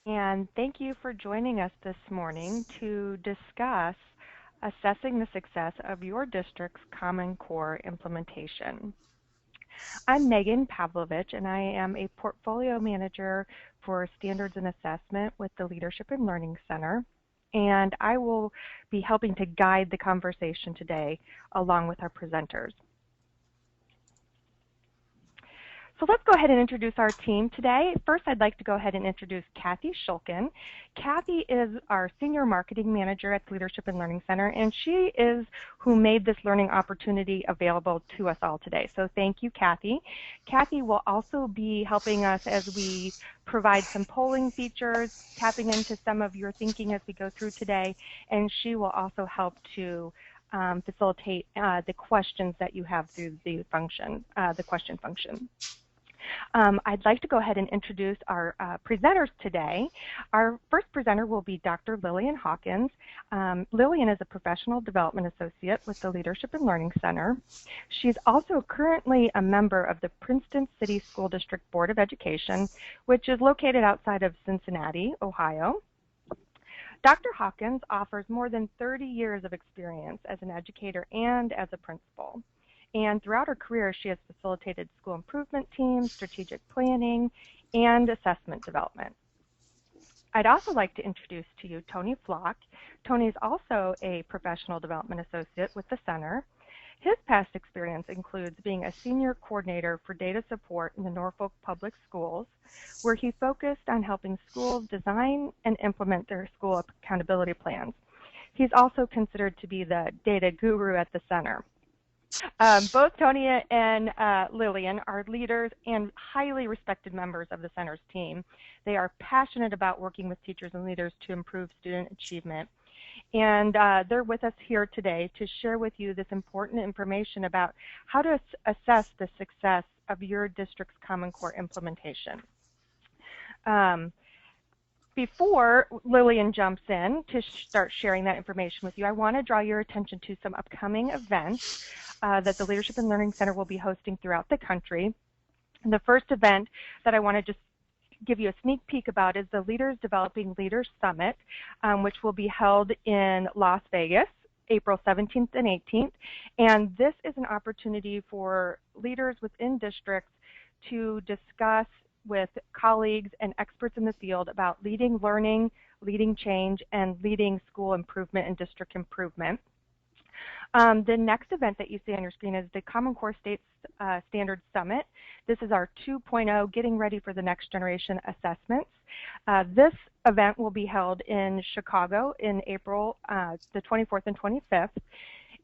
And thank you for joining us this morning to discuss assessing the success of your district's Common Core implementation. I'm Megan Pavlovich, and I am a portfolio manager for standards and assessment with the Leadership and Learning Center. And I will be helping to guide the conversation today along with our presenters. So let's go ahead and introduce our team today. First, I'd like to go ahead and introduce Kathy Shulkin. Kathy is our Senior Marketing Manager at the Leadership and Learning Center, and she is who made this learning opportunity available to us all today. So thank you, Kathy. Kathy will also be helping us as we provide some polling features, tapping into some of your thinking as we go through today, and she will also help to facilitate the questions that you have through the function, the question function. I'd like to go ahead and introduce our presenters today. Our first presenter will be Dr. Lillian Hawkins. Lillian is a professional development associate with the Leadership and Learning Center. She's also currently a member of the Princeton City School District Board of Education, which is located outside of Cincinnati, Ohio. Dr. Hawkins offers more than 30 years of experience as an educator and as a principal. And throughout her career, she has facilitated school improvement teams, strategic planning, and assessment development. I'd also like to introduce to you Tony Flach. Tony is also a professional development associate with the center. His past experience includes being a senior coordinator for data support in the Norfolk Public Schools, where he focused on helping schools design and implement their school accountability plans. He's also considered to be the data guru at the center. Both Tony and Lillian are leaders and highly respected members of the center's team. They are passionate about working with teachers and leaders to improve student achievement. And they're with us here today to share with you this important information about how to assess the success of your district's Common Core implementation. Before Lillian jumps in to start sharing that information with you, I want to draw your attention to some upcoming events that the Leadership and Learning Center will be hosting throughout the country. And the first event that I want to just give you a sneak peek about is the Leaders Developing Leaders Summit, which will be held in Las Vegas, April 17th and 18th. And this is an opportunity for leaders within districts to discuss with colleagues and experts in the field about leading learning, leading change, and leading school improvement and district improvement. The next event that you see on your screen is the Common Core States Standards Summit. This is our 2.0 Getting Ready for the Next Generation Assessments. This event will be held in Chicago in April the 24th and 25th.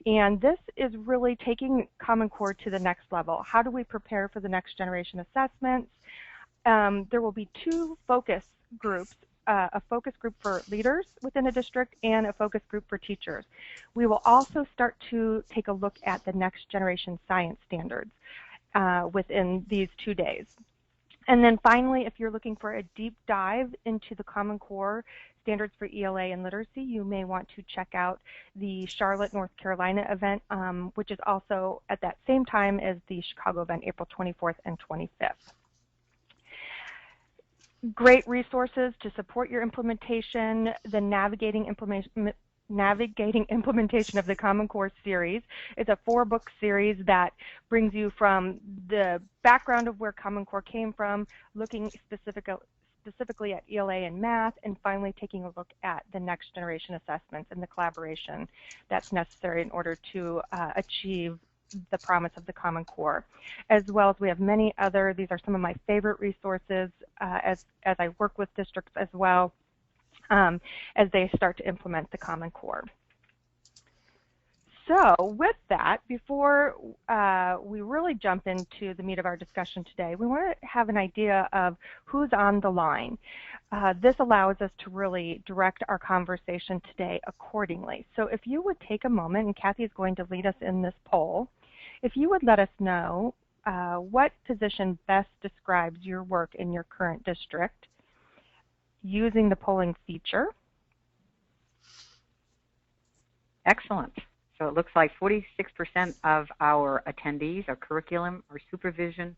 And this is really taking Common Core to the next level. How do we prepare for the next generation assessments? There will be two focus groups, a focus group for leaders within a district and a focus group for teachers. We will also start to take a look at the next generation science standards within these 2 days. And then finally, if you're looking for a deep dive into the Common Core standards for ELA and literacy, you may want to check out the Charlotte, North Carolina event, which is also at that same time as the Chicago event, April 24th and 25th. Great resources to support your implementation, the Navigating Implementation of the Common Core series. It's a 4-book series that brings you from the background of where Common Core came from, looking specifically at ELA and math, and finally taking a look at the next generation assessments and the collaboration that's necessary in order to achieve the promise of the Common Core. As well as we have many other, these are some of my favorite resources as I work with districts as well as they start to implement the Common Core. So with that, before we really jump into the meat of our discussion today, we want to have an idea of who's on the line. This allows us to really direct our conversation today accordingly. So if you would take a moment, and Kathy is going to lead us in this poll, if you would let us know what position best describes your work in your current district using the polling feature. Excellent. So it looks like 46% of our attendees are curriculum or supervision,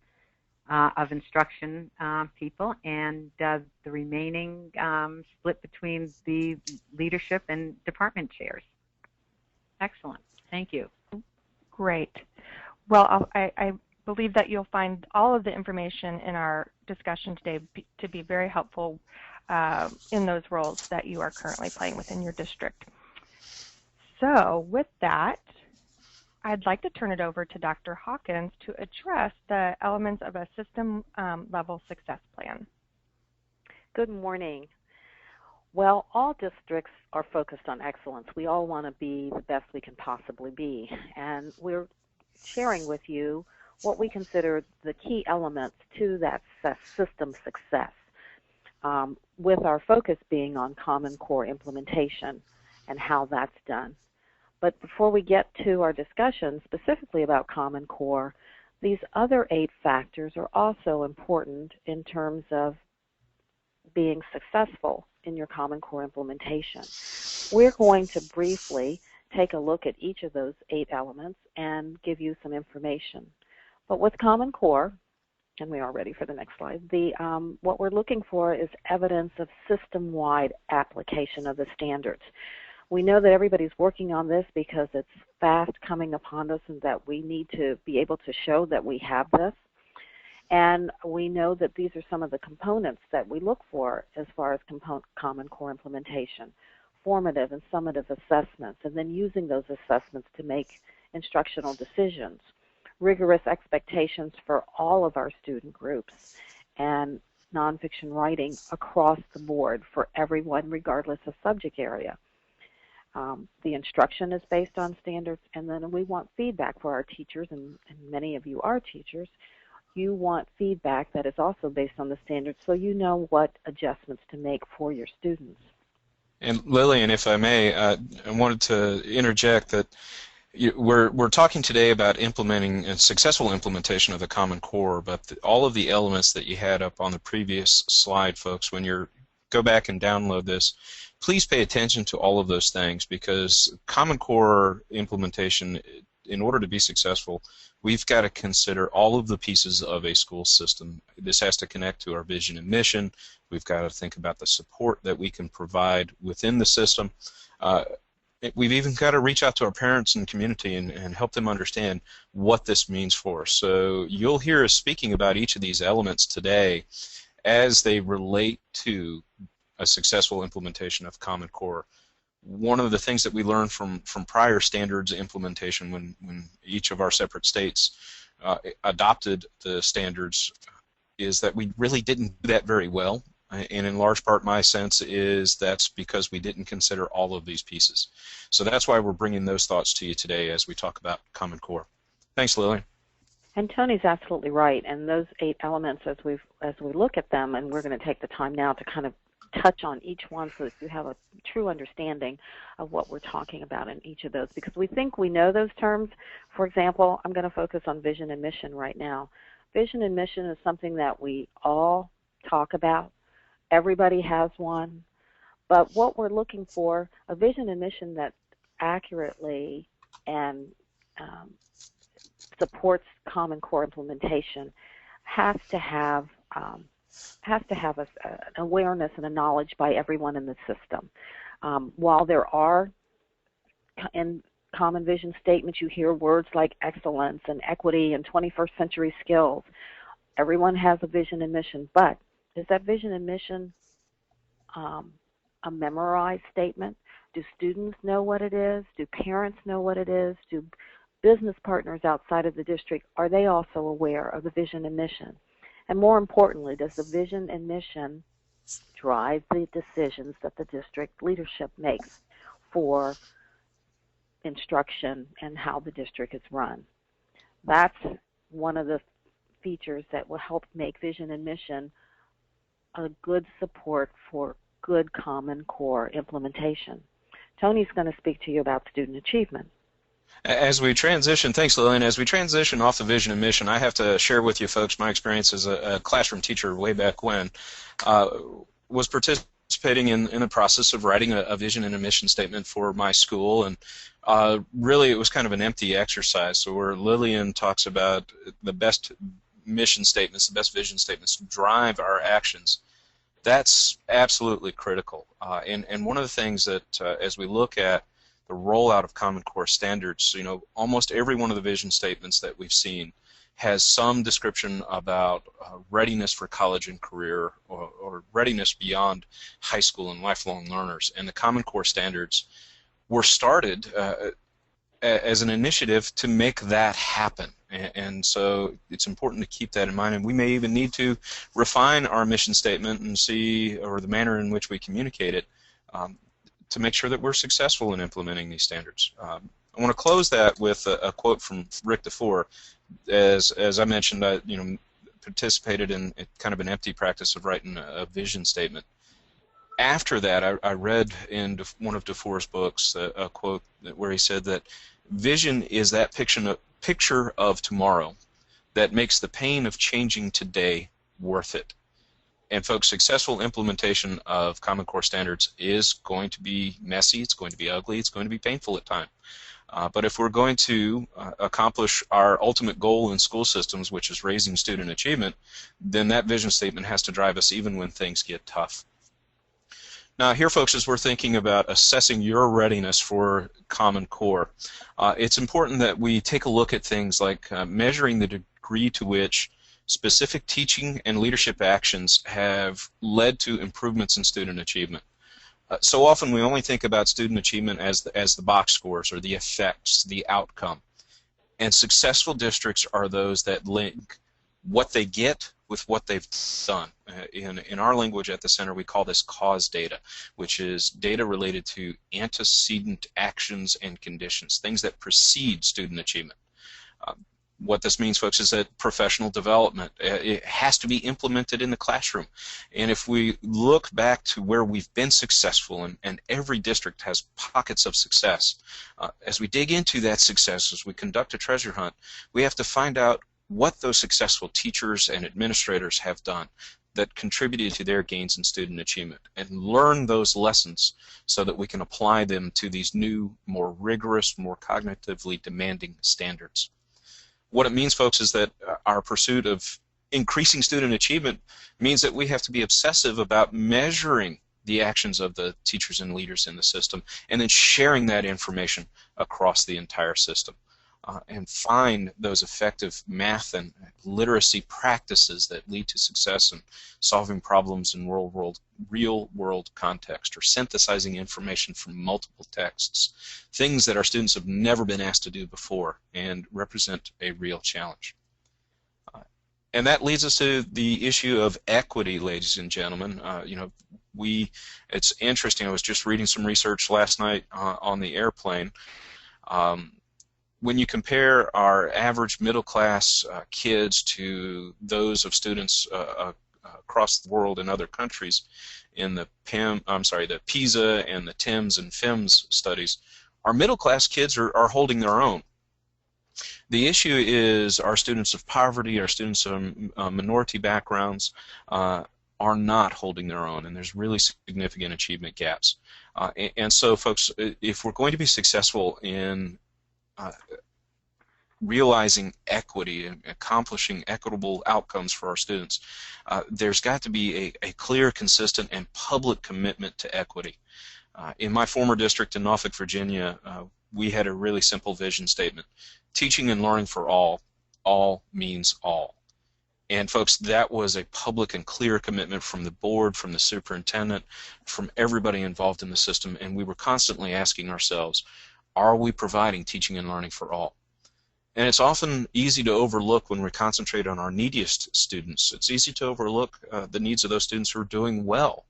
of instruction people, and the remaining split between the leadership and department chairs. Excellent. Thank you. Great. Well, I believe that you'll find all of the information in our discussion today to be very helpful in those roles that you are currently playing within your district. So with that, I'd like to turn it over to Dr. Hawkins to address the elements of a system level success plan. Good morning. Well, all districts are focused on excellence. We all want to be the best we can possibly be, and we're sharing with you what we consider the key elements to that system success, with our focus being on Common Core implementation and how that's done. But before we get to our discussion specifically about Common Core, these other 8 factors are also important in terms of being successful in your Common Core implementation. We're going to briefly take a look at each of those 8 elements and give you some information. But with Common Core, and we are ready for the next slide, what we're looking for is evidence of system-wide application of the standards. We know that everybody's working on this because it's fast coming upon us and that we need to be able to show that we have this. And we know that these are some of the components that we look for as far as Common Core implementation: formative and summative assessments, and then using those assessments to make instructional decisions, rigorous expectations for all of our student groups, and nonfiction writing across the board for everyone regardless of subject area. The instruction is based on standards, and then we want feedback for our teachers, and many of you are teachers. You want feedback that is also based on the standards so you know what adjustments to make for your students. And Lillian, if I may, I wanted to interject that we're talking today about implementing a successful implementation of the Common Core, but all of the elements that you had up on the previous slide, folks, when you go back and download this, please pay attention to all of those things, because Common Core implementation, in order to be successful, we've got to consider all of the pieces of a school system. This has to connect to our vision and mission. We've got to think about the support that we can provide within the system. We've even got to reach out to our parents and community and help them understand what this means for us. So you'll hear us speaking about each of these elements today as they relate to a successful implementation of Common Core. One of the things that we learned from prior standards implementation when each of our separate states adopted the standards is that we really didn't do that very well. And in large part, my sense is that's because we didn't consider all of these pieces. So that's why we're bringing those thoughts to you today as we talk about Common Core. Thanks, Lillian. And Tony's absolutely right. And those 8 elements, as we look at them, and we're going to take the time now to kind of touch on each one so that you have a true understanding of what we're talking about in each of those, because we think we know those terms. For example, I'm going to focus on vision and mission right now. Vision and mission is something that we all talk about. Everybody has one. But what we're looking for, a vision and mission that accurately and supports Common Core implementation, has to have an awareness and a knowledge by everyone in the system. While there are in common vision statements, you hear words like excellence and equity and 21st century skills. Everyone has a vision and mission, but is that vision and mission a memorized statement? Do students know what it is? Do parents know what it is? Do business partners outside of the district, are they also aware of the vision and mission? And more importantly, does the vision and mission drive the decisions that the district leadership makes for instruction and how the district is run? That's one of the features that will help make vision and mission a good support for good Common Core implementation. Tony's going to speak to you about student achievement. As we transition, thanks Lillian, as we transition off the vision and mission, I have to share with you folks my experience as a classroom teacher way back when. Was participating in the process of writing a vision and a mission statement for my school, and really it was kind of an empty exercise. So where Lillian talks about the best mission statements, the best vision statements drive our actions, that's absolutely critical. And one of the things that as we look at the rollout of Common Core standards, almost every one of the vision statements that we've seen has some description about readiness for college and career, or readiness beyond high school and lifelong learners. And the Common Core standards were started as an initiative to make that happen. And so it's important to keep that in mind, and we may even need to refine our mission statement and see, or the manner in which we communicate it, to make sure that we're successful in implementing these standards. I want to close that with a quote from Rick DeFore. As I mentioned, I participated in kind of an empty practice of writing a vision statement. After that, I read in one of DeFore's books a quote where he said that vision is that picture of tomorrow that makes the pain of changing today worth it. And folks, successful implementation of Common Core standards is going to be messy, it's going to be ugly, it's going to be painful at times. But if we're going to accomplish our ultimate goal in school systems, which is raising student achievement, then that vision statement has to drive us even when things get tough. Now here, folks, as we're thinking about assessing your readiness for Common Core, it's important that we take a look at things like measuring the degree to which specific teaching and leadership actions have led to improvements in student achievement. So often we only think about student achievement as the box scores or the effects, the outcome. And successful districts are those that link what they get with what they've done. In our language at the center, we call this cause data, which is data related to antecedent actions and conditions, things that precede student achievement. What this means, folks, is that professional development, it has to be implemented in the classroom. And if we look back to where we've been successful, and every district has pockets of success, as we dig into that success, as we conduct a treasure hunt, we have to find out what those successful teachers and administrators have done that contributed to their gains in student achievement, and learn those lessons so that we can apply them to these new, more rigorous, more cognitively demanding standards. What it means, folks, is that our pursuit of increasing student achievement means that we have to be obsessive about measuring the actions of the teachers and leaders in the system, and then sharing that information across the entire system. And find those effective math and literacy practices that lead to success in solving problems in real-world context, or synthesizing information from multiple texts, things that our students have never been asked to do before and represent a real challenge. And that leads us to the issue of equity, ladies and gentlemen. It's interesting. I was just reading some research last night on the airplane. When you compare our average middle-class kids to those of students across the world in other countries, in the PISA and the TIMSS and FIMS studies, our middle-class kids are holding their own. The issue is our students of poverty, our students of minority backgrounds are not holding their own, and there's really significant achievement gaps. And so, folks, if we're going to be successful in realizing equity and accomplishing equitable outcomes for our students, there's got to be a clear, consistent, and public commitment to equity. In my former district in Norfolk, Virginia, we had a really simple vision statement. Teaching and learning for all means all. And folks, that was a public and clear commitment from the board, from the superintendent, from everybody involved in the system, and we were constantly asking ourselves, are we providing teaching and learning for all? And it's often easy to overlook when we concentrate on our neediest students. It's easy to overlook the needs of those students who are doing well.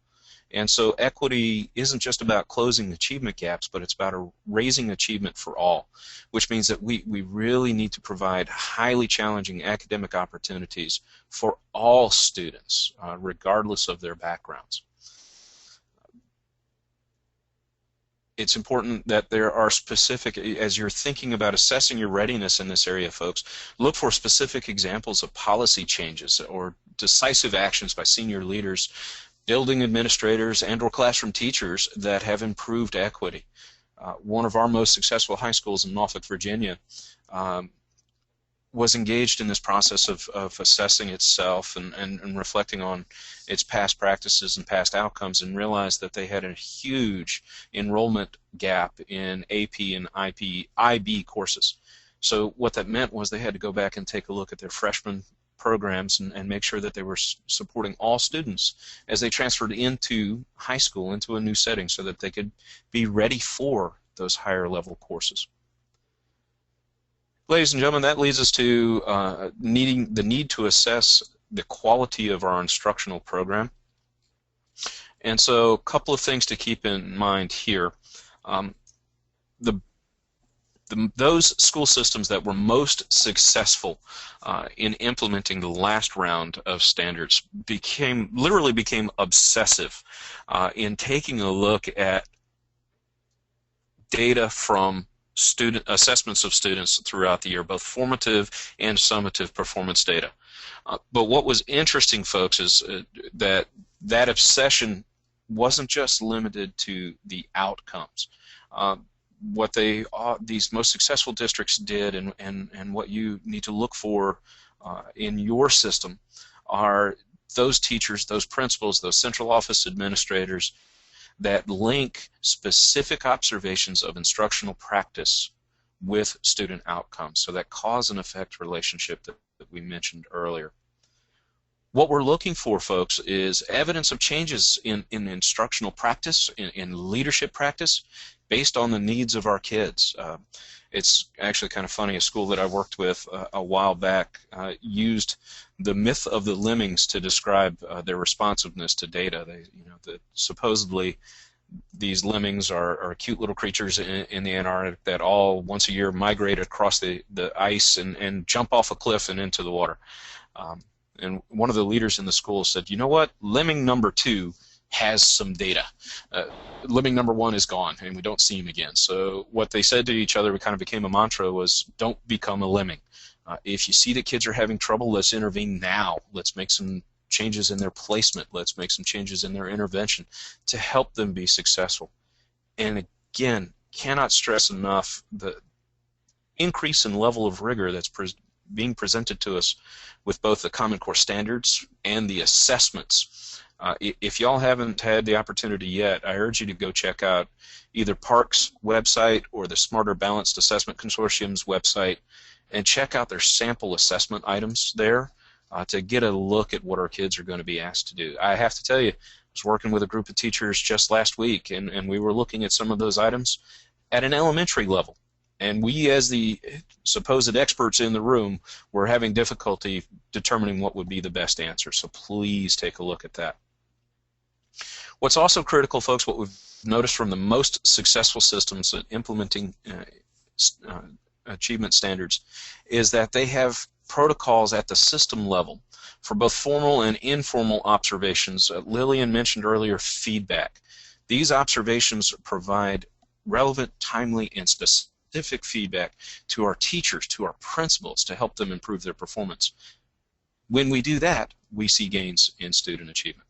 And so equity isn't just about closing achievement gaps, but it's about raising achievement for all, which means that we really need to provide highly challenging academic opportunities for all students, regardless of their backgrounds. It's important that there are specific, as you're thinking about assessing your readiness in this area, folks, look for specific examples of policy changes or decisive actions by senior leaders, building administrators, and or classroom teachers that have improved equity. One of our most successful high schools in Norfolk, Virginia, was engaged in this process of assessing itself and reflecting on its past practices and past outcomes, and realized that they had a huge enrollment gap in AP and IB courses. So what that meant was they had to go back and take a look at their freshman programs and make sure that they were supporting all students as they transferred into high school, into a new setting, so that they could be ready for those higher level courses. Ladies and gentlemen, that leads us to the need to assess the quality of our instructional program. And so a couple of things to keep in mind here. Those school systems that were most successful in implementing the last round of standards literally became obsessive in taking a look at data from student assessments of students throughout the year, both formative and summative performance data. But what was interesting, folks, is that obsession wasn't just limited to the outcomes. What these most successful districts did, and what you need to look for in your system, are those teachers, those principals, those central office administrators that link specific observations of instructional practice with student outcomes. So that cause and effect relationship that we mentioned earlier. What we're looking for, folks, is evidence of changes in instructional practice, in leadership practice, based on the needs of our kids. It's actually kind of funny. A school that I worked with a while back used the myth of the lemmings to describe their responsiveness to data. That supposedly these lemmings are cute little creatures in the Antarctic that all once a year migrate across the ice and jump off a cliff and into the water. And one of the leaders in the school said, you know what, lemming number 2 has some data. Lemming number 1 is gone, and we don't see him again. So what they said to each other, it kind of became a mantra, was don't become a lemming. If you see that kids are having trouble, let's intervene now. Let's make some changes in their placement. Let's make some changes in their intervention to help them be successful. And again, cannot stress enough the increase in level of rigor that's being presented to us with both the Common Core standards and the assessments. If y'all haven't had the opportunity yet, I urge you to go check out either PARC's website or the Smarter Balanced Assessment Consortium's website and check out their sample assessment items there to get a look at what our kids are going to be asked to do. I have to tell you, I was working with a group of teachers just last week, and we were looking at some of those items at an elementary level. And we, as the supposed experts in the room, were having difficulty determining what would be the best answer. So please take a look at that. What's also critical, folks, what we've noticed from the most successful systems in implementing achievement standards is that they have protocols at the system level for both formal and informal observations. Lillian mentioned earlier feedback. These observations provide relevant, timely, and specific feedback to our teachers, to our principals, to help them improve their performance. When we do that, we see gains in student achievement.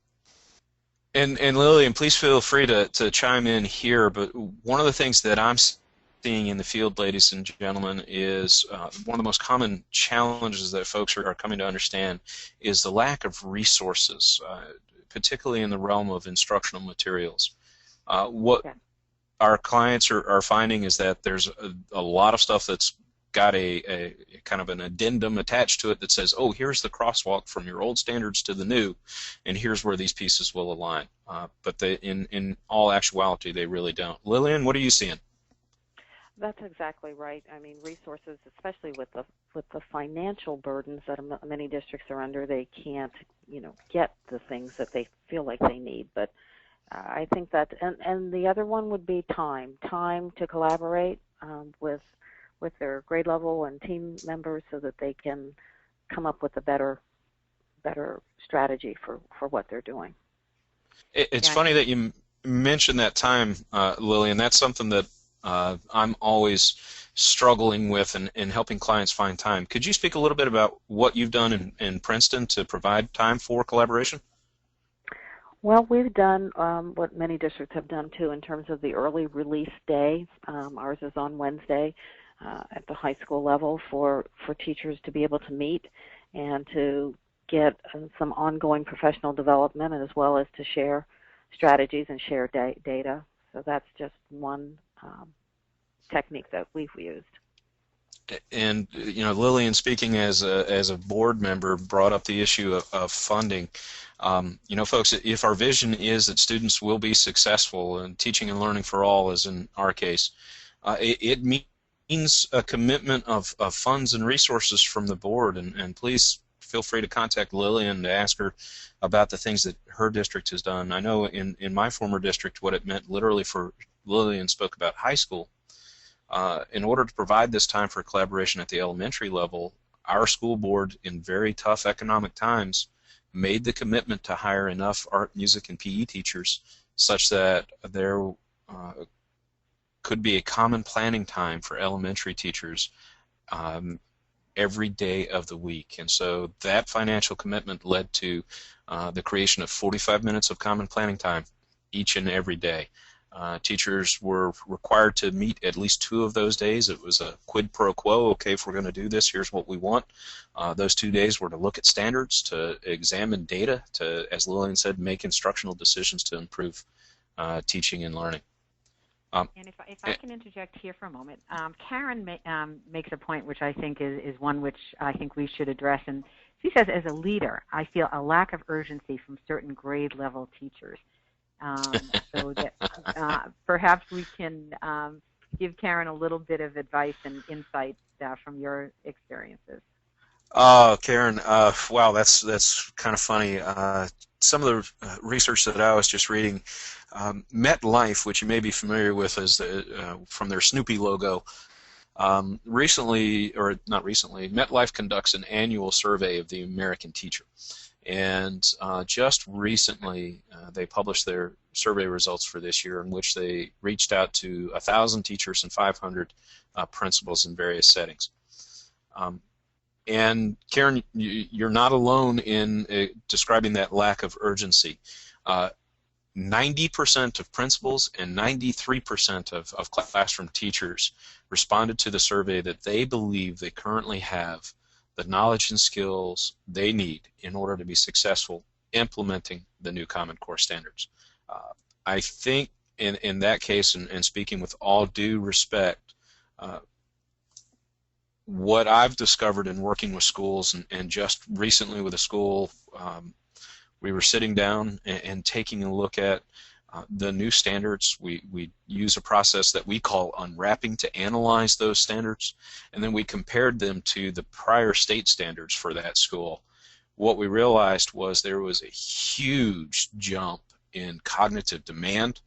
And Lillian, please feel free to chime in here, but one of the things that I'm seeing in the field, ladies and gentlemen, is one of the most common challenges that folks are coming to understand is the lack of resources, particularly in the realm of instructional materials. What our clients are finding is that there's a lot of stuff that's got a kind of an addendum attached to it that says, oh, here's the crosswalk from your old standards to the new, and here's where these pieces will align. But in all actuality, they really don't. Lillian, what are you seeing? That's exactly right. I mean, resources, especially with the financial burdens that many districts are under, they can't, get the things that they feel like they need. But I think that, and the other one would be time to collaborate with their grade level and team members so that they can come up with a better strategy for what they're doing. It's funny that you mentioned that time, Lillian. That's something that I'm always struggling with and helping clients find time. Could you speak a little bit about what you've done in Princeton to provide time for collaboration? Well, we've done what many districts have done too in terms of the early release day. Ours is on Wednesday. at the high school level for teachers to be able to meet and to get some ongoing professional development, as well as to share strategies and share data. So that's just one technique that we've used. And Lillian, speaking as a board member, brought up the issue of funding. Folks, if our vision is that students will be successful in teaching and learning for all, as in our case, it means a commitment of funds and resources from the board. And please feel free to contact Lillian to ask her about the things that her district has done. I know in my former district what it meant literally for Lillian spoke about high school. In order to provide this time for collaboration at the elementary level, our school board, in very tough economic times, made the commitment to hire enough art, music, and PE teachers such that there could be a common planning time for elementary teachers every day of the week. And so that financial commitment led to the creation of 45 minutes of common planning time each and every day. Teachers were required to meet at least 2 of those days. It was a quid pro quo. Okay, if we're going to do this, here's what we want. Those 2 days were to look at standards, to examine data, to, as Lillian said, make instructional decisions to improve teaching and learning. And if I can interject here for a moment, Karen makes a point which I think is one which I think we should address. And she says, as a leader, I feel a lack of urgency from certain grade level teachers. So that perhaps we can give Karen a little bit of advice and insight from your experiences. Oh, Karen, wow, that's kind of funny. Some of the research that I was just reading, MetLife, which you may be familiar with as from their Snoopy logo, MetLife conducts an annual survey of the American teacher. And just recently, they published their survey results for this year, in which they reached out to 1,000 teachers and 500 principals in various settings. And Karen, you're not alone in describing that lack of urgency. 90% of principals and 93% of classroom teachers responded to the survey that they believe they currently have the knowledge and skills they need in order to be successful implementing the new Common Core standards. I think in that case, and speaking with all due respect, what I've discovered in working with schools, and just recently with a school, we were sitting down and taking a look at the new standards. We use a process that we call unwrapping to analyze those standards, and then we compared them to the prior state standards for that school. What we realized was there was a huge jump in cognitive demand.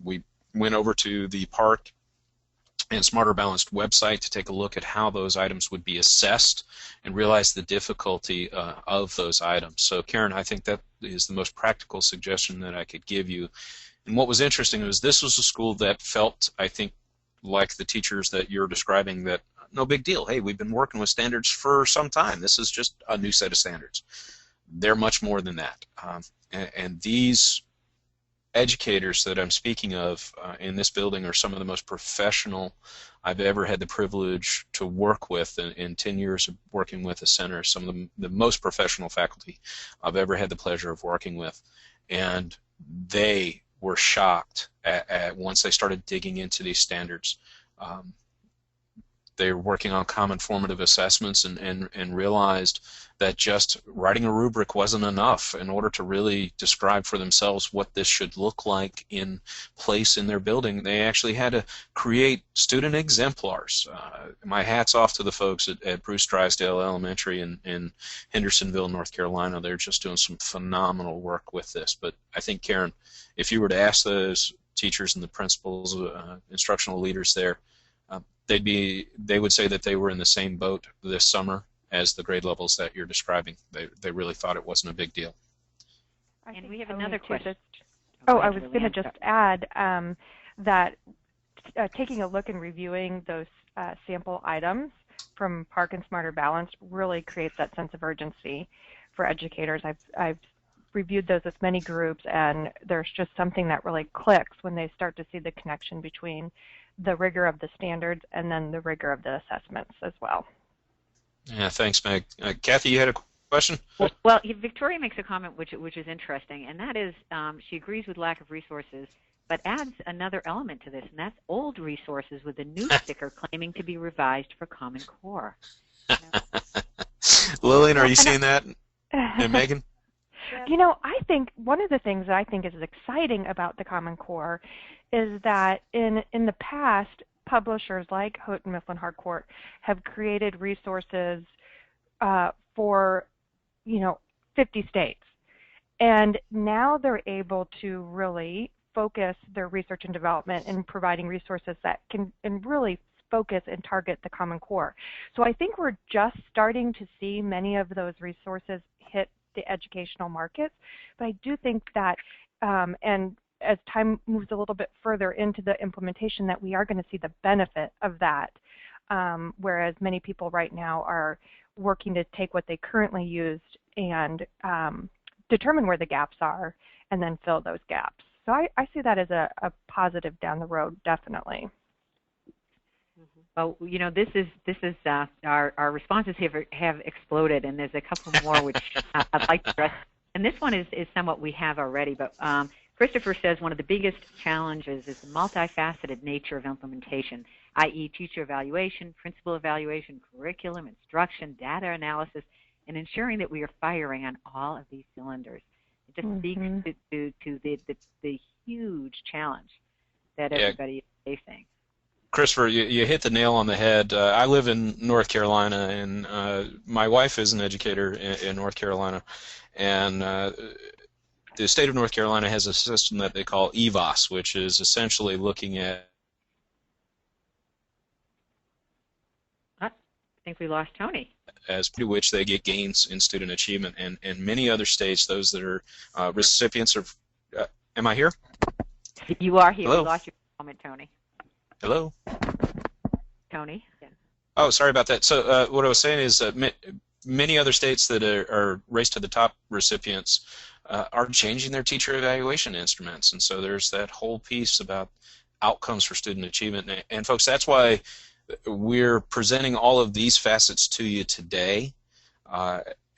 We went over to the Park and Smarter Balanced website to take a look at how those items would be assessed and realize the difficulty of those items. So Karen, I think that is the most practical suggestion that I could give you. And what was interesting was this was a school that felt, I think, like the teachers that you're describing, that no big deal. Hey, we've been working with standards for some time. This is just a new set of standards. They're much more than that. And these educators that I'm speaking of in this building are some of the most professional I've ever had the privilege to work with in 10 years of working with the center. Some of the most professional faculty I've ever had the pleasure of working with. And they were shocked at once they started digging into these standards. They were working on common formative assessments and realized that just writing a rubric wasn't enough in order to really describe for themselves what this should look like in place in their building. They actually had to create student exemplars. My hat's off to the folks at Bruce Drysdale Elementary in Hendersonville, North Carolina. They're just doing some phenomenal work with this. But I think, Karen, if you were to ask those teachers and the principals, instructional leaders there, they would say that they were in the same boat this summer as the grade levels that you're describing. They really thought it wasn't a big deal. And we have another question. I was going to just add that taking a look and reviewing those sample items from Park and Smarter Balanced really creates that sense of urgency for educators. I've reviewed those with many groups, and there's just something that really clicks when they start to see the connection between the rigor of the standards and then the rigor of the assessments as well. Yeah, thanks, Meg. Kathy, you had a question? Well, Victoria makes a comment which is interesting, and that is she agrees with lack of resources, but adds another element to this, and that's old resources with a new sticker claiming to be revised for Common Core. Lillian, are you seeing that? And Megan? You know, I think one of the things that I think is exciting about the Common Core is that in the past, publishers like Houghton Mifflin Harcourt have created resources for, 50 states. And now they're able to really focus their research and development in providing resources that can really focus and target the Common Core. So I think we're just starting to see many of those resources hit the educational markets, but I do think that, and as time moves a little bit further into the implementation, that we are going to see the benefit of that, whereas many people right now are working to take what they currently used and determine where the gaps are and then fill those gaps. So I see that as a positive down the road, definitely. Well, this is our responses have exploded, and there's a couple more which I'd like to address. And this one is somewhat we have already, but Christopher says one of the biggest challenges is the multifaceted nature of implementation, i.e. teacher evaluation, principal evaluation, curriculum, instruction, data analysis, and ensuring that we are firing on all of these cylinders. It just speaks to the huge challenge that everybody is facing. Christopher, you hit the nail on the head. I live in North Carolina, and my wife is an educator in North Carolina, and the state of North Carolina has a system that they call EVOS, which is essentially looking at... I think we lost Tony. As to which they get gains in student achievement, and many other states, those that are recipients of... am I here? You are here. Hello? We lost you for a moment, Tony. Hello? Tony? Yeah. Oh, sorry about that. So what I was saying is many other states that are race to the top recipients are changing their teacher evaluation instruments, and so there's that whole piece about outcomes for student achievement. And folks, that's why we're presenting all of these facets to you today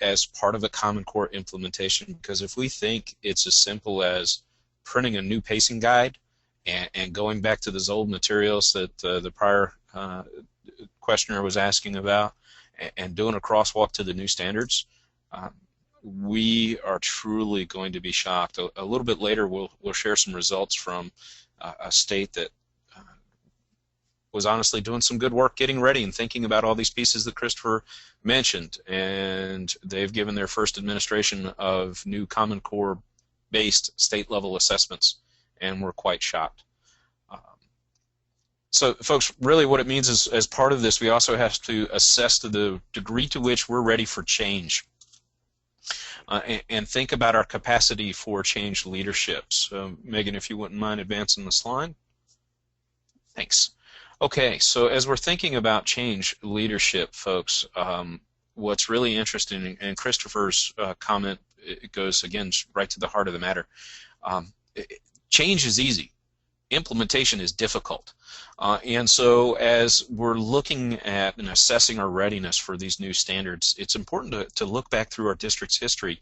as part of a Common Core implementation, because if we think it's as simple as printing a new pacing guide and going back to those old materials that the prior questioner was asking about and doing a crosswalk to the new standards, we are truly going to be shocked. A little bit later we'll share some results from a state that was honestly doing some good work getting ready and thinking about all these pieces that Christopher mentioned, and they've given their first administration of new Common Core based state level assessments, and we're quite shocked. So folks, really what it means is, as part of this, we also have to assess to the degree to which we're ready for change and think about our capacity for change leadership. So Megan, if you wouldn't mind advancing the slide. Thanks. Okay, so as we're thinking about change leadership, folks, what's really interesting, and Christopher's comment, it goes, again, right to the heart of the matter. Change is easy. Implementation is difficult. And so as we're looking at and assessing our readiness for these new standards, it's important to look back through our district's history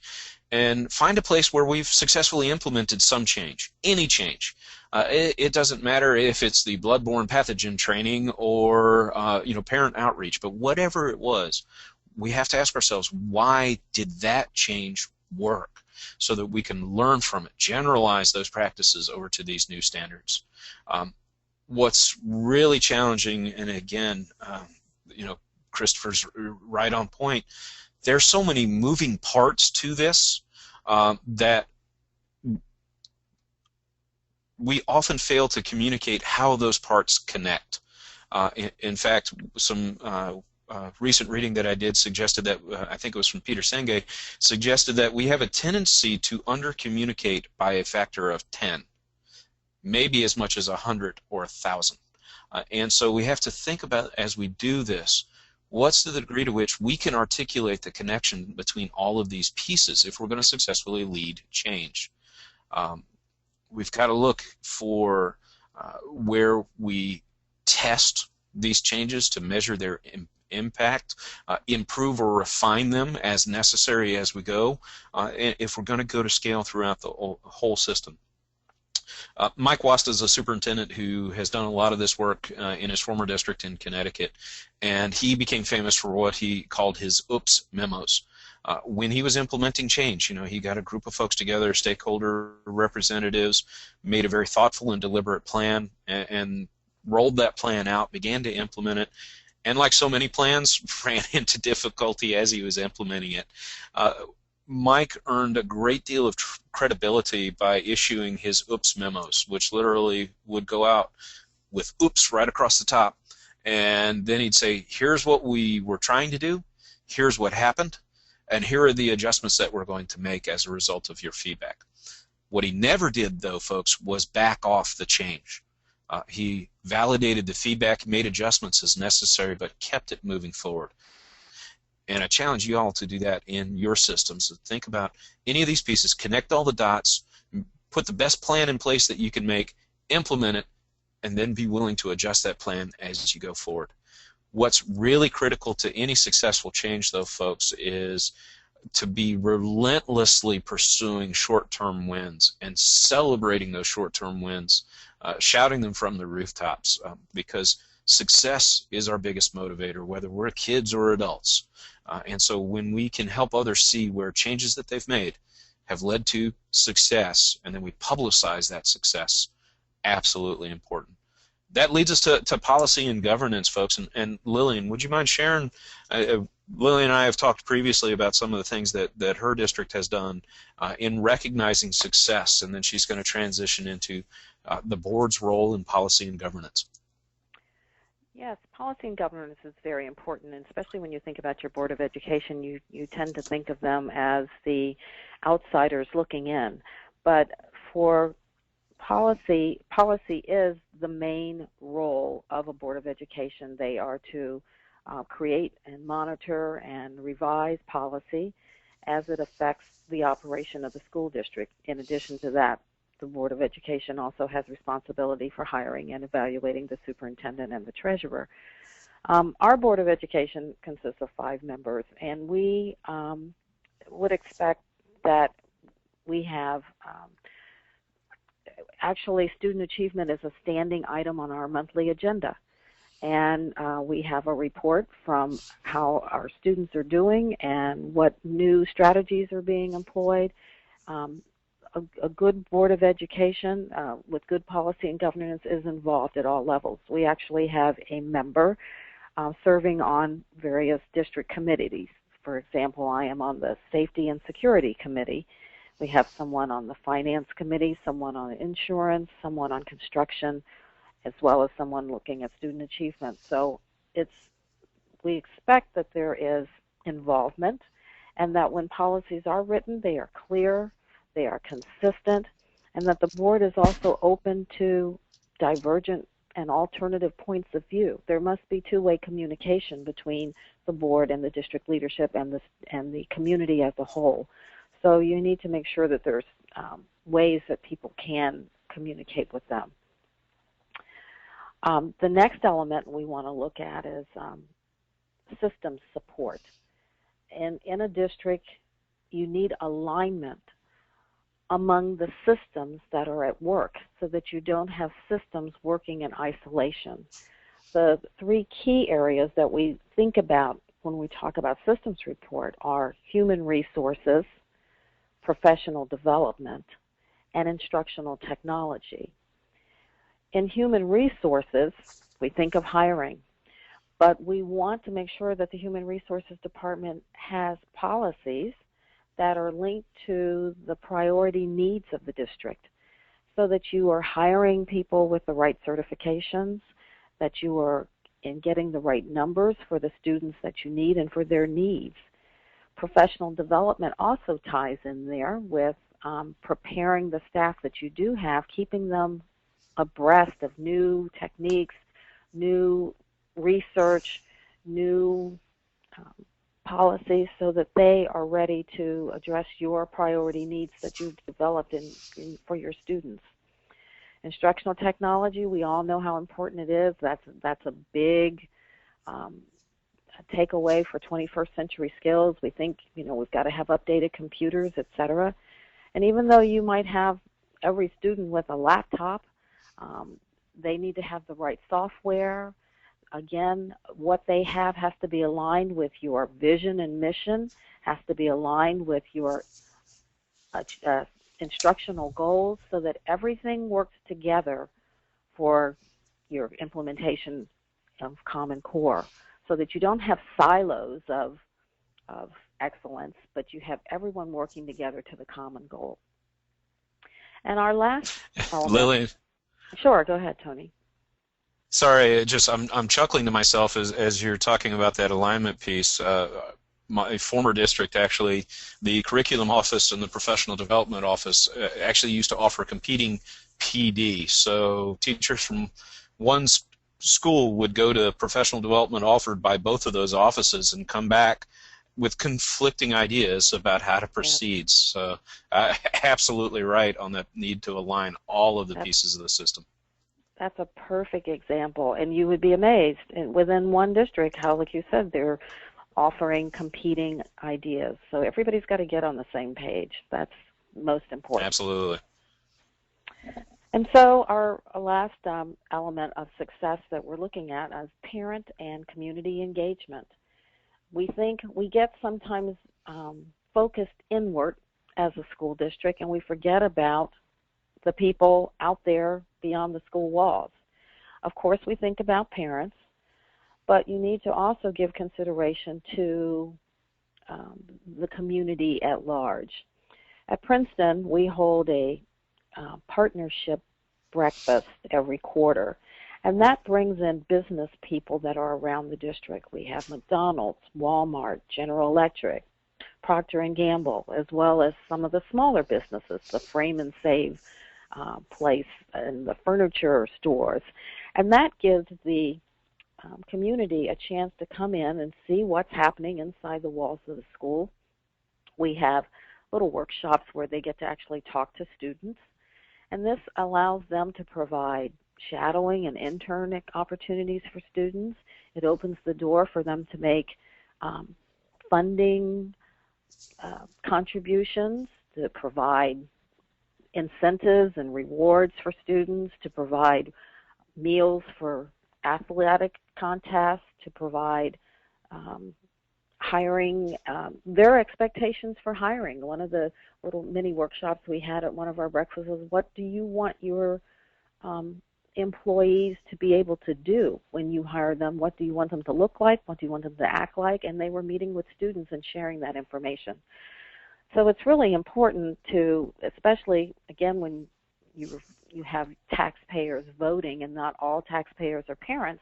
and find a place where we've successfully implemented some change, any change. It doesn't matter if it's the bloodborne pathogen training or parent outreach, but whatever it was, we have to ask ourselves, why did that change work? So that we can learn from it, generalize those practices over to these new standards. What's really challenging, and again, Christopher's right on point, there's so many moving parts to this that we often fail to communicate how those parts connect. In fact, some recent reading that I did suggested that, I think it was from Peter Senge, suggested that we have a tendency to under-communicate by a factor of 10, maybe as much as 100 or 1,000. And so we have to think about, as we do this, what's the degree to which we can articulate the connection between all of these pieces if we're going to successfully lead change. We've got to look for where we test these changes to measure their impact, improve or refine them as necessary as we go, if we're going to go to scale throughout the whole system. Mike Wasta is a superintendent who has done a lot of this work in his former district in Connecticut, and he became famous for what he called his oops memos. When he was implementing change, he got a group of folks together, stakeholder representatives, made a very thoughtful and deliberate plan, and rolled that plan out, began to implement it, and like so many plans, ran into difficulty as he was implementing it. Mike earned a great deal of credibility by issuing his oops memos, which literally would go out with oops right across the top, and then he'd say, here's what we were trying to do, here's what happened, and here are the adjustments that we're going to make as a result of your feedback. What he never did, though, folks, was back off the change. He validated the feedback, made adjustments as necessary, but kept it moving forward. And I challenge you all to do that in your systems. So think about any of these pieces, connect all the dots, put the best plan in place that you can make, implement it, and then be willing to adjust that plan as you go forward. What's really critical to any successful change, though, folks, is to be relentlessly pursuing short-term wins and celebrating those short-term wins, shouting them from the rooftops, because success is our biggest motivator, whether we're kids or adults. And so when we can help others see where changes that they've made have led to success, and then we publicize that success, absolutely important. That leads us to policy and governance, folks. And Lillian, would you mind sharing? Lillian and I have talked previously about some of the things that her district has done in recognizing success, and then she's going to transition into the board's role in policy and governance. Yes, policy and governance is very important, and especially when you think about your Board of Education, you tend to think of them as the outsiders looking in. But for policy is the main role of a Board of Education. They are to create and monitor and revise policy as it affects the operation of the school district. In addition to that, the Board of Education also has responsibility for hiring and evaluating the superintendent and the treasurer. Our Board of Education consists of 5 members, and we would expect that we have actually student achievement is a standing item on our monthly agenda. And we have a report from how our students are doing and what new strategies are being employed. A good Board of Education with good policy and governance is involved at all levels. We actually have a member serving on various district committees. For example, I am on the Safety and Security Committee. We have someone on the Finance Committee, someone on insurance, someone on construction, as well as someone looking at student achievement. So we expect that there is involvement, and that when policies are written, they are clear, they are consistent, and that the board is also open to divergent and alternative points of view. There must be two-way communication between the board and the district leadership and the community as a whole. So you need to make sure that there's ways that people can communicate with them. The next element we want to look at is systems support. In a district, you need alignment among the systems that are at work so that you don't have systems working in isolation. The 3 key areas that we think about when we talk about systems report are human resources, professional development, and instructional technology. In human resources, we think of hiring, but we want to make sure that the Human Resources Department has policies that are linked to the priority needs of the district so that you are hiring people with the right certifications, that you are getting the right numbers for the students that you need and for their needs. Professional development also ties in there with preparing the staff that you do have, keeping them abreast of new techniques, new research, new policies so that they are ready to address your priority needs that you've developed for your students. Instructional technology, we all know how important it is. That's a big takeaway for 21st century skills. We think, we've got to have updated computers, etc. And even though you might have every student with a laptop, they need to have the right software. Again, what they have has to be aligned with your vision and mission, has to be aligned with your instructional goals, so that everything works together for your implementation of Common Core, so that you don't have silos of excellence, but you have everyone working together to the common goal. And our last element, Lillian. Sure, go ahead, Tony. Sorry, I'm chuckling to myself as you're talking about that alignment piece. My former district, actually, the curriculum office and the professional development office actually used to offer competing PD. So teachers from one school would go to professional development offered by both of those offices and come back with conflicting ideas about how to proceed. So absolutely right on that need to align all of the pieces of the system. That's a perfect example, and you would be amazed within one district how, like you said, they're offering competing ideas. So everybody's got to get on the same page. That's most important. Absolutely. And so our last element of success that we're looking at is parent and community engagement. We think we get sometimes focused inward as a school district, and we forget about the people out there beyond the school walls. Of course, we think about parents, but you need to also give consideration to the community at large. At Princeton, we hold a partnership breakfast every quarter, and that brings in business people that are around the district. We have McDonald's, Walmart, General Electric, Procter & Gamble, as well as some of the smaller businesses, the Frame and Save place and the furniture stores. And that gives the community a chance to come in and see what's happening inside the walls of the school. We have little workshops where they get to actually talk to students, and this allows them to provide shadowing and intern opportunities for students. It opens the door for them to make funding contributions, to provide incentives and rewards for students, to provide meals for athletic contests, to provide hiring, their expectations for hiring. One of the little mini workshops we had at one of our breakfasts was, what do you want your employees to be able to do when you hire them? What do you want them to look like? What do you want them to act like? And they were meeting with students and sharing that information. So it's really important to, especially, again, when you have taxpayers voting, and not all taxpayers are parents,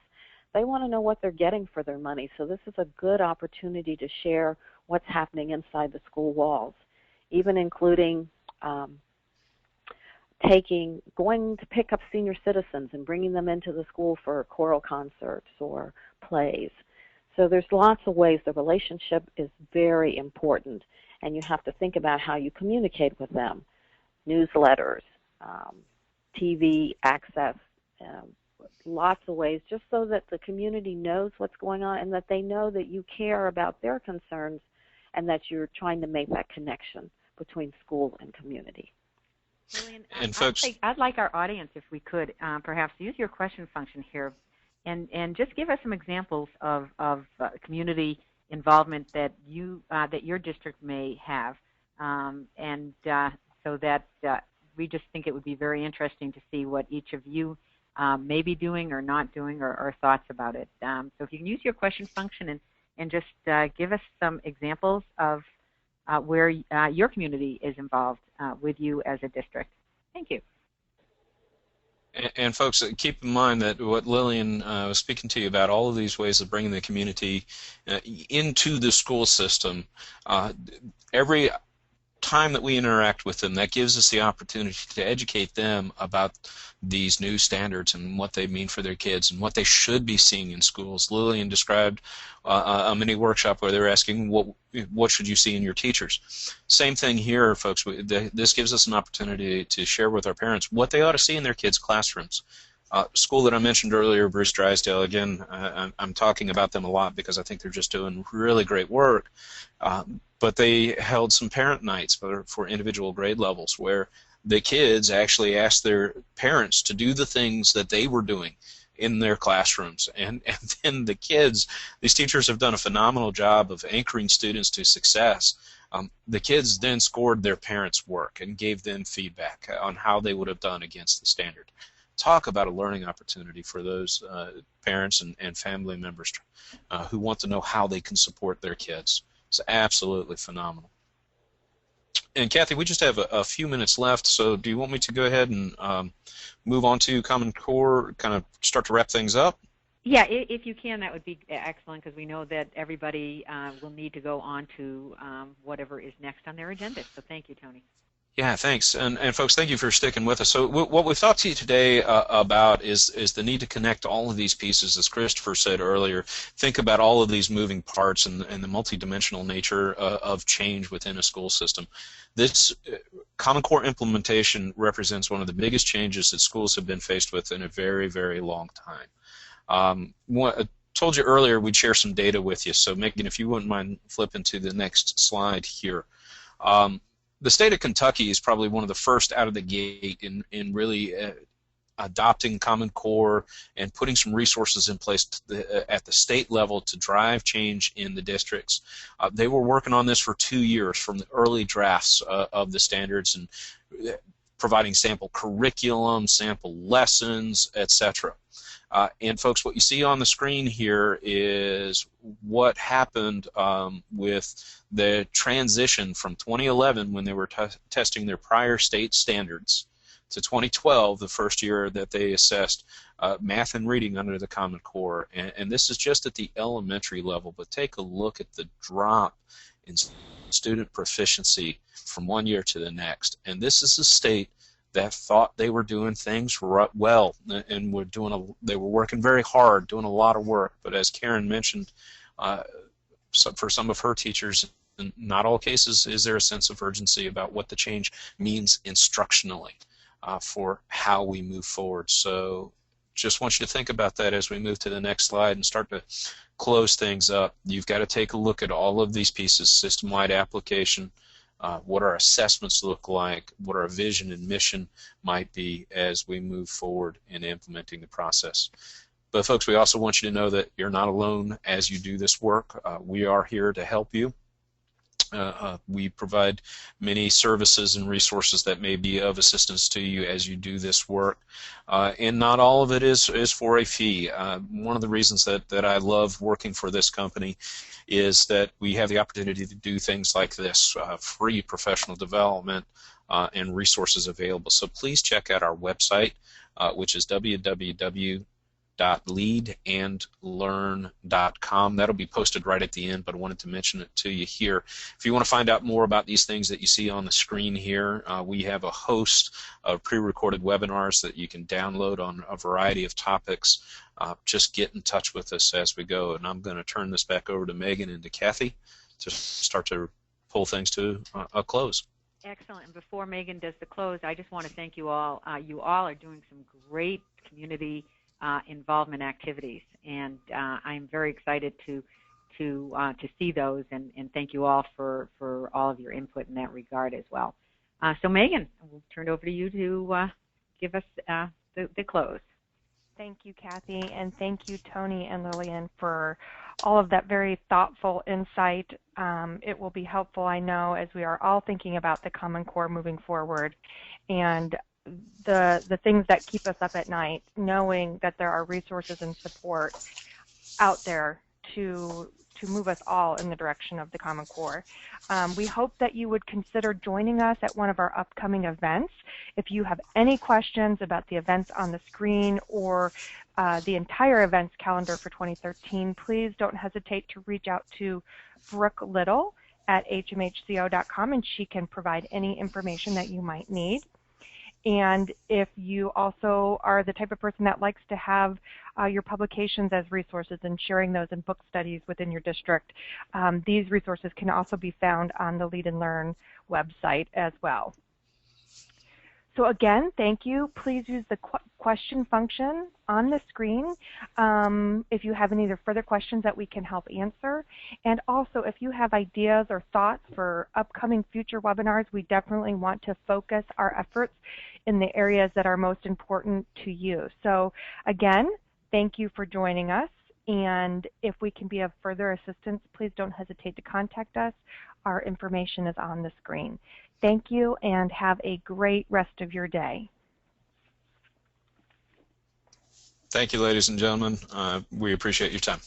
they want to know what they're getting for their money. So this is a good opportunity to share what's happening inside the school walls, even including going to pick up senior citizens and bringing them into the school for choral concerts or plays. So there's lots of ways. The relationship is very important, and you have to think about how you communicate with them. Newsletters, TV access, lots of ways, just so that the community knows what's going on and that they know that you care about their concerns and that you're trying to make that connection between school and community. Lillian, And folks, I'd like our audience, if we could, perhaps use your question function here and just give us some examples of community involvement that your district may have, so that we just think it would be very interesting to see what each of you may be doing or not doing, or thoughts about it. So if you can use your question function and just give us some examples of where your community is involved with you as a district. Thank you. And folks, keep in mind that what Lillian was speaking to you about, all of these ways of bringing the community into the school system, every time that we interact with them, that gives us the opportunity to educate them about these new standards and what they mean for their kids and what they should be seeing in schools. Lillian described a mini workshop where they're asking, what should you see in your teachers? Same thing here, folks. This gives us an opportunity to share with our parents what they ought to see in their kids' classrooms. School that I mentioned earlier, Bruce Drysdale, again, I'm talking about them a lot because I think they're just doing really great work. But they held some parent nights for individual grade levels where the kids actually asked their parents to do the things that they were doing in their classrooms. And then the kids, these teachers have done a phenomenal job of anchoring students to success. The kids then scored their parents' work and gave them feedback on how they would have done against the standard. Talk about a learning opportunity for those parents and family members who want to know how they can support their kids. It's absolutely phenomenal. And Kathy, we just have a few minutes left, so do you want me to go ahead and move on to Common Core, kind of start to wrap things up? Yeah, if you can, that would be excellent, because we know that everybody will need to go on to whatever is next on their agenda. So thank you, Tony. Yeah, thanks. And folks, thank you for sticking with us. So what we've talked to you today about is the need to connect all of these pieces, as Christopher said earlier. Think about all of these moving parts and the multidimensional nature of change within a school system. This Common Core implementation represents one of the biggest changes that schools have been faced with in a very, very long time. I told you earlier we'd share some data with you, so Megan, if you wouldn't mind flipping to the next slide here. The state of Kentucky is probably one of the first out of the gate in really adopting Common Core and putting some resources in place at the state level to drive change in the districts. They were working on this for 2 years, from the early drafts of the standards and providing sample curriculum, sample lessons, etc. And folks, what you see on the screen here is what happened with the transition from 2011, when they were testing their prior state standards, to 2012, the first year that they assessed math and reading under the Common Core. And this is just at the elementary level, but take a look at the drop in student proficiency from one year to the next. And this is a state that thought they were doing things well and they were working very hard, doing a lot of work. But as Karen mentioned, for some of her teachers, in not all cases is there a sense of urgency about what the change means instructionally for how we move forward. So just want you to think about that as we move to the next slide and start to close things up. You've got to take a look at all of these pieces: system-wide application, what our assessments look like, what our vision and mission might be as we move forward in implementing the process. But folks, we also want you to know that you're not alone as you do this work. We are here to help you. We provide many services and resources that may be of assistance to you as you do this work. And not all of it is for a fee. One of the reasons that I love working for this company is that we have the opportunity to do things like this, free professional development and resources available. So please check out our website, which is www.leadandlearn.com. That'll be posted right at the end, but I wanted to mention it to you here. If you want to find out more about these things that you see on the screen here, we have a host of pre-recorded webinars that you can download on a variety of topics. Just get in touch with us as we go, and I'm going to turn this back over to Megan and to Kathy to start to pull things to a close. Excellent. And before Megan does the close, I just want to thank you all. You all are doing some great community involvement activities, and I'm very excited to see those, and thank you all for all of your input in that regard as well. So Megan, we'll turn it over to you to give us the close. Thank you, Kathy, and thank you, Tony and Lillian, for all of that very thoughtful insight. It will be helpful, I know, as we are all thinking about the Common Core moving forward, and the things that keep us up at night, knowing that there are resources and support out there to move us all in the direction of the Common Core. We hope that you would consider joining us at one of our upcoming events. If you have any questions about the events on the screen or the entire events calendar for 2013, please don't hesitate to reach out to Brooke Little at hmhco.com, and she can provide any information that you might need. And if you also are the type of person that likes to have your publications as resources and sharing those in book studies within your district, these resources can also be found on the Lead and Learn website as well. So again, thank you. Please use the question function on the screen if you have any other further questions that we can help answer. And also, if you have ideas or thoughts for upcoming future webinars, we definitely want to focus our efforts in the areas that are most important to you. So again, thank you for joining us. And if we can be of further assistance, please don't hesitate to contact us. Our information is on the screen. Thank you, and have a great rest of your day. Thank you, ladies and gentlemen. We appreciate your time.